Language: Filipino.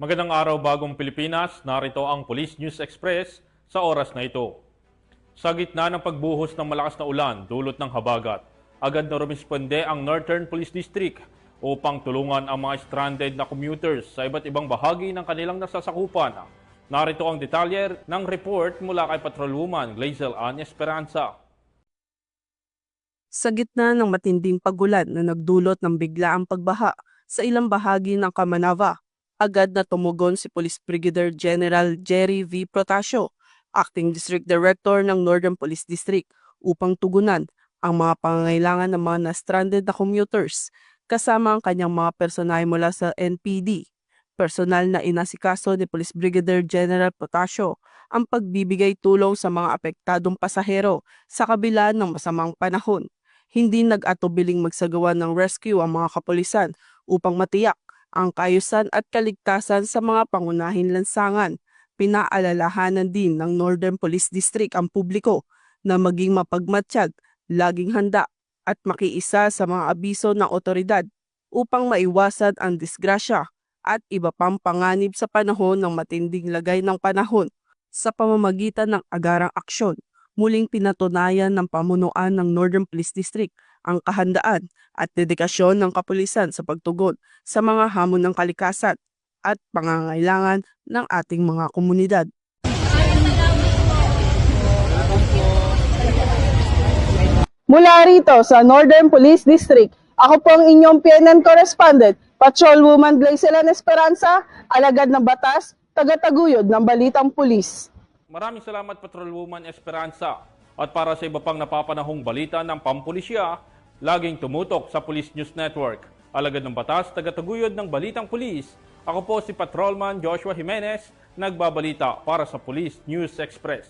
Magandang araw bagong Pilipinas, narito ang Police News Express sa oras na ito. Sa gitna ng pagbuhos ng malakas na ulan dulot ng habagat, agad na rumisponde ang Northern Police District upang tulungan ang mga stranded na commuters sa iba't ibang bahagi ng kanilang nasasakupan. Narito ang detalye ng report mula kay Patrolwoman Glazel Ann Esperanza. Sa gitna ng matinding pagulan na nagdulot ng biglaang pagbaha sa ilang bahagi ng Kamanava, agad na tumugon si Police Brigadier General Jerry V. Protasio, Acting District Director ng Northern Police District, upang tugunan ang mga pangangailangan ng mga na-stranded na commuters kasama ang kanyang mga personal mula sa NPD. Personal na inasikaso ni Police Brigadier General Protasio ang pagbibigay tulong sa mga apektadong pasahero sa kabila ng masamang panahon. Hindi nag-atubiling magsagawa ng rescue ang mga kapulisan upang matiyak ang kaayusan at kaligtasan sa mga pangunahing lansangan. Pinaalalahanan din ng Northern Police District ang publiko na maging mapagmatsyag, laging handa at makiisa sa mga abiso ng otoridad upang maiwasan ang disgrasya at iba pang panganib sa panahon ng matinding lagay ng panahon. Sa pamamagitan ng agarang aksyon, muling pinatunayan ng pamunuan ng Northern Police District ang kahandaan at dedikasyon ng kapulisan sa pagtugon sa mga hamon ng kalikasan at pangangailangan ng ating mga komunidad. Mula rito sa Northern Police District, ako po ang inyong PNN correspondent, Patrolwoman Glazel Ann Esperanza, alagad ng batas, tagataguyod ng balitang pulis. Maraming salamat Patrolwoman Esperanza. At para sa iba pang napapanahong balita ng pampulisya, laging tumutok sa Police News Network. Alagad ng batas, tagataguyod ng balitang pulis. Ako po si Patrolman Joshua Jimenez, nagbabalita para sa Police News Express.